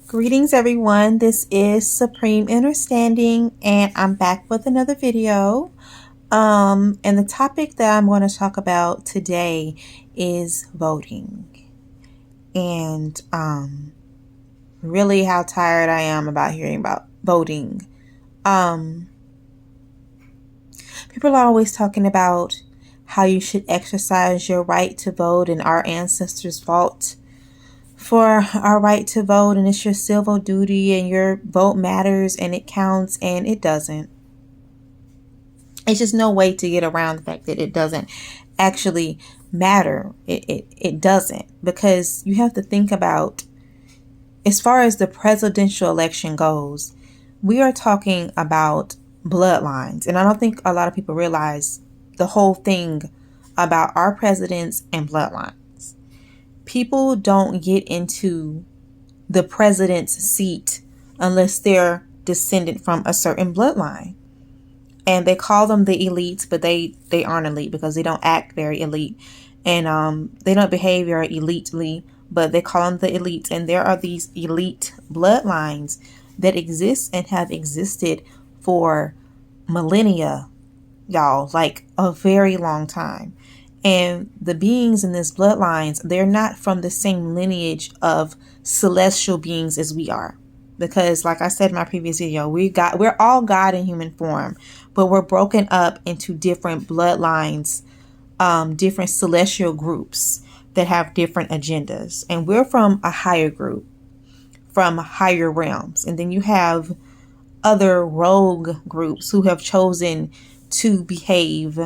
Greetings everyone, this is Supreme Understanding and I'm back with another video. And the topic that I'm going to talk about today is voting. And really how tired I am about hearing about voting. People are always talking about how you should exercise your right to vote, and our ancestors fought for our right to vote, and it's your civil duty, and your vote matters and it counts, and it doesn't. It's just no way to get around the fact that it doesn't actually matter. It doesn't, because you have to think about, as far as the presidential election goes, we are talking about bloodlines, and I don't think a lot of people realize the whole thing about our presidents and bloodlines. People don't get into the president's seat unless they're descendant from a certain bloodline. And they call them the elites, but they aren't elite because they don't act very elite. And they don't behave very elitely, but they call them the elites. And there are these elite bloodlines that exist and have existed for millennia, y'all, like a very long time. And the beings in this bloodlines, they're not from the same lineage of celestial beings as we are. Because like I said in my previous video, we're all God in human form, but we're broken up into different bloodlines, different celestial groups that have different agendas. And we're from a higher group, from higher realms. And then you have other rogue groups who have chosen to behave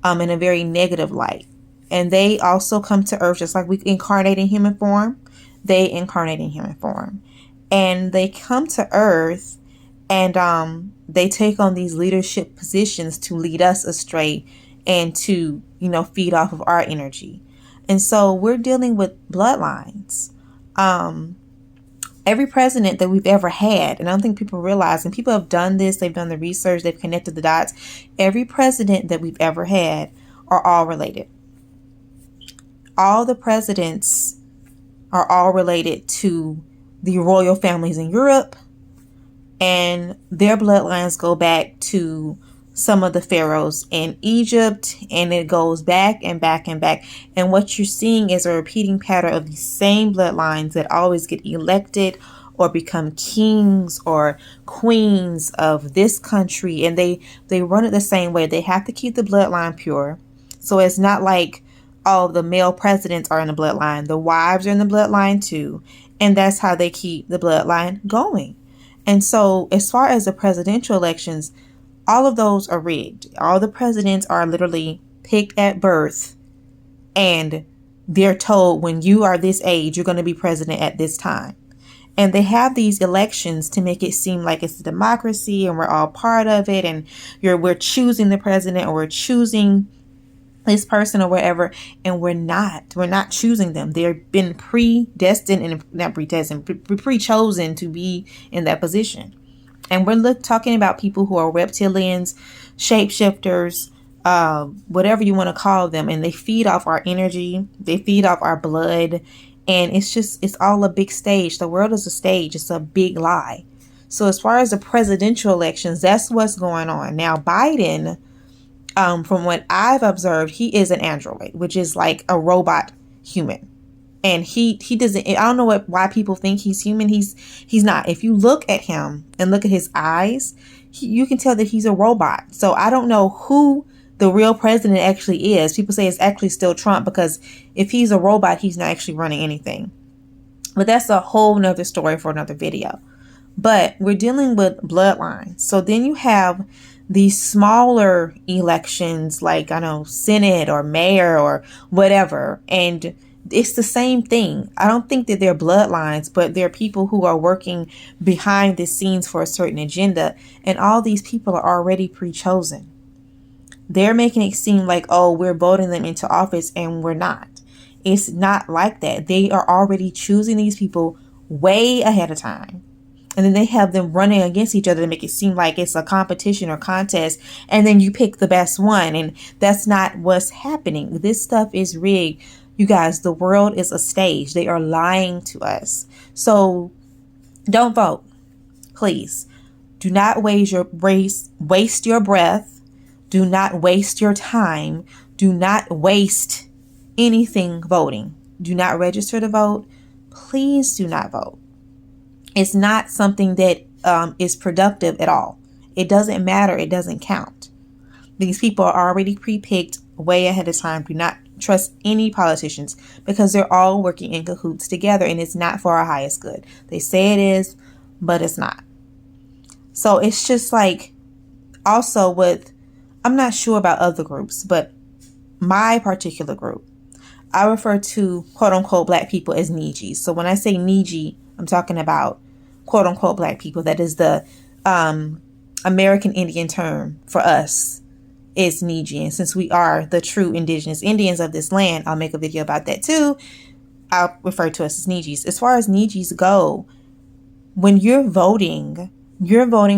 in a very negative light. And they also come to earth just like we incarnate in human form. They incarnate in human form. And they come to earth and they take on these leadership positions to lead us astray and to, feed off of our energy. And so we're dealing with bloodlines. Every president that we've ever had, and I don't think people realize, and people have done this, they've done the research, they've connected the dots. Every president that we've ever had are all related. All the presidents are all related to the royal families in Europe, and their bloodlines go back to some of the pharaohs in Egypt, and it goes back and back and back. And what you're seeing is a repeating pattern of these same bloodlines that always get elected or become kings or queens of this country, and they run it the same way. They have to keep the bloodline pure. So it's not like all the male presidents are in the bloodline. The wives are in the bloodline too, and that's how they keep the bloodline going. And so as far as the presidential elections, all of those are rigged. All the presidents are literally picked at birth, and they're told, when you are this age, you're going to be president at this time. And they have these elections to make it seem like it's a democracy and we're all part of it, and we're choosing the president, or we're choosing this person or whatever, and we're not choosing them. They've been predestined, and not predestined, pre-chosen to be in that position. And we're talking about people who are reptilians, shapeshifters, whatever you want to call them. And they feed off our energy. They feed off our blood. And it's all a big stage. The world is a stage. It's a big lie. So as far as the presidential elections, that's what's going on. Now, Biden, from what I've observed, he is an android, which is like a robot human. And he doesn't, I don't know why people think he's human. He's not. If you look at him and look at his eyes, you can tell that he's a robot. So I don't know who the real president actually is. People say it's actually still Trump, because if he's a robot, he's not actually running anything. But that's a whole nother story for another video. But we're dealing with bloodlines. So then you have these smaller elections, like, Senate or mayor or whatever. And it's the same thing. I don't think that they're bloodlines, but they're people who are working behind the scenes for a certain agenda. And all these people are already pre-chosen. They're making it seem like, oh, we're voting them into office, and we're not. It's not like that. They are already choosing these people way ahead of time. And then they have them running against each other to make it seem like it's a competition or contest. And then you pick the best one. And that's not what's happening. This stuff is rigged. You guys, the world is a stage. They are lying to us. So Don't vote, please. Do not waste your breath. Do not waste your time. Do not waste anything voting. Do not register to vote. Please do not vote. It's not something that is productive at all. It doesn't matter. It doesn't count. These people are already pre-picked way ahead of time. Do not trust any politicians because they're all working in cahoots together, and it's not for our highest good. They say it is, but it's not. So it's just like, also with, I'm not sure about other groups, but my particular group, I refer to quote unquote black people as Niji. So when I say Niji, I'm talking about quote unquote black people. That is the American Indian term for us is Niji. And since we are the true indigenous Indians of this land, I'll make a video about that too. I'll refer to us as Nijis. As far as Nijis go, when you're voting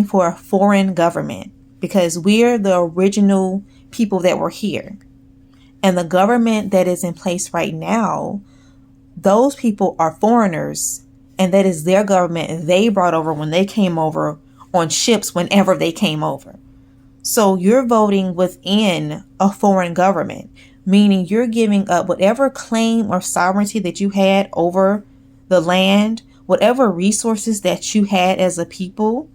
for a foreign government because we're the original people that were here. And the government that is in place right now, those people are foreigners, and that is their government they brought over when they came over on ships whenever they came over. So you're voting within a foreign government, meaning you're giving up whatever claim or sovereignty that you had over the land, whatever resources that you had as a people.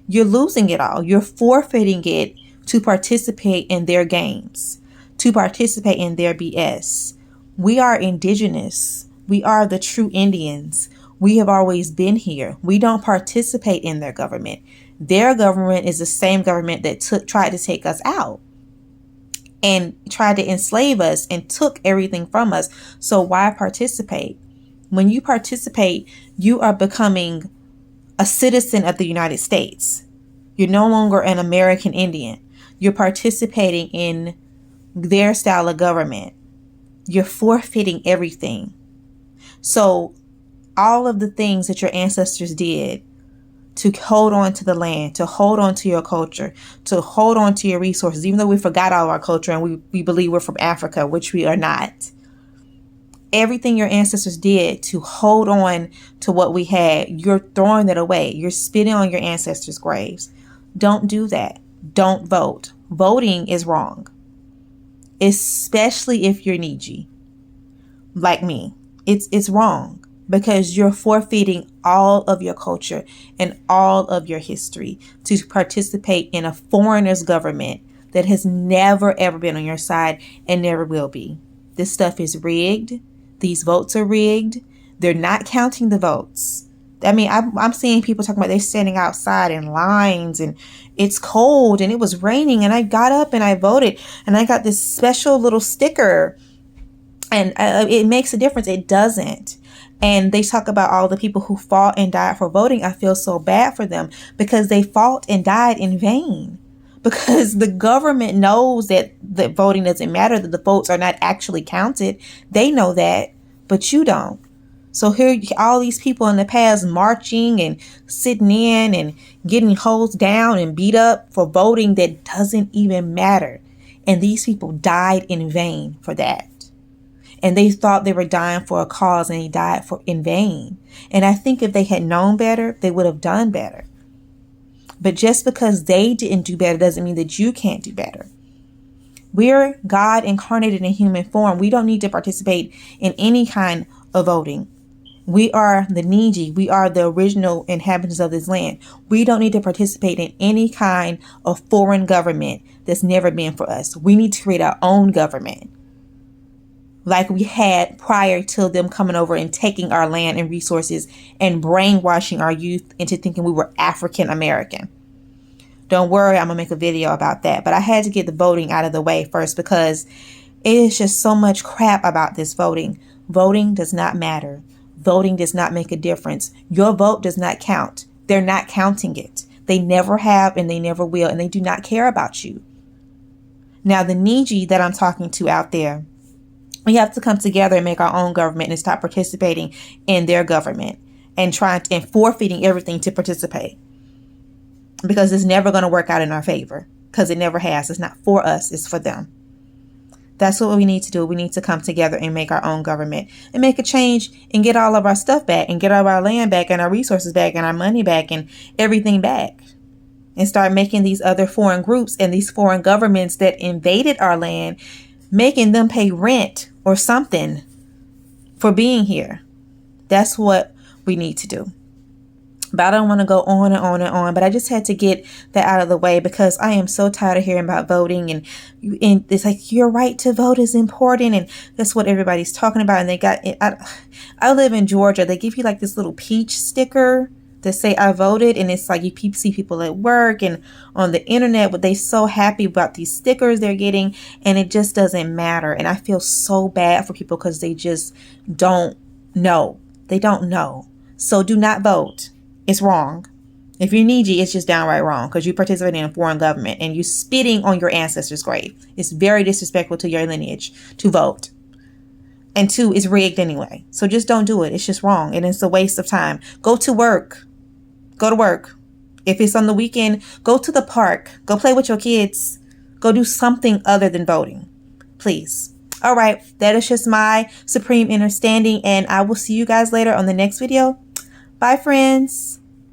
You're losing it all. You're forfeiting it to participate in their games, to participate in their BS. We are indigenous. We are the true Indians. We have always been here. We don't participate in their government. Their government is the same government that tried to take us out and tried to enslave us and took everything from us. So why participate? When you participate, you are becoming a citizen of the United States. You're no longer an American Indian. You're participating in their style of government. You're forfeiting everything. So all of the things that your ancestors did to hold on to the land, to hold on to your culture, to hold on to your resources, even though we forgot all of our culture and we believe we're from Africa, which we are not. Everything your ancestors did to hold on to what we had, you're throwing that away. You're spitting on your ancestors' graves. Don't do that. Don't vote. Voting is wrong, especially if you're Niji, like me. It's wrong because you're forfeiting all of your culture and all of your history to participate in a foreigner's government that has never, ever been on your side and never will be. This stuff is rigged. These votes are rigged. They're not counting the votes. I mean, I'm seeing people talking about they're standing outside in lines and it's cold and it was raining and I got up and I voted and I got this special little sticker and it makes a difference. It doesn't. And they talk about all the people who fought and died for voting. I feel so bad for them because they fought and died in vain. Because the government knows that voting doesn't matter, that the votes are not actually counted. They know that, but you don't. So here, all these people in the past marching and sitting in and getting hosed down and beat up for voting that doesn't even matter. And these people died in vain for that. And they thought they were dying for a cause and they died in vain. And I think if they had known better, they would have done better. But just because they didn't do better doesn't mean that you can't do better. We're God incarnated in human form. We don't need to participate in any kind of voting. We are the Niji. We are the original inhabitants of this land. We don't need to participate in any kind of foreign government that's never been for us. We need to create our own government like we had prior to them coming over and taking our land and resources and brainwashing our youth into thinking we were African American. Don't worry, I'm going to make a video about that. But I had to get the voting out of the way first because it is just so much crap about this voting. Voting does not matter. Voting does not make a difference. Your vote does not count. They're not counting it. They never have and they never will, and they do not care about you. Now, the Niji that I'm talking to out there, we have to come together and make our own government and stop participating in their government and forfeiting everything to participate. Because it's never going to work out in our favor. Because it never has. It's not for us. It's for them. That's what we need to do. We need to come together and make our own government and make a change and get all of our stuff back and get all of our land back and our resources back and our money back and everything back. And start making these other foreign groups and these foreign governments that invaded our land, making them pay rent or something for being here. That's what we need to do. But I don't want to go on and on and on, but I just had to get that out of the way because I am so tired of hearing about voting, and it's like your right to vote is important, and that's what everybody's talking about. And they got it. I live in Georgia. They give you like this little peach sticker that say I voted, and it's like you see people at work and on the internet, but they so happy about these stickers they're getting, and it just doesn't matter. And I feel so bad for people because they just don't know. They don't know. So do not vote. It's wrong. If you're Niji, it's just downright wrong because you participating in a foreign government and you spitting on your ancestors' grave. It's very disrespectful to your lineage to vote. And 2, it's rigged anyway. So just don't do it. It's just wrong. And it's a waste of time. Go to work. Go to work. If it's on the weekend, go to the park. Go play with your kids. Go do something other than voting. Please. All right. That is just my supreme understanding. And I will see you guys later on the next video. Bye, friends.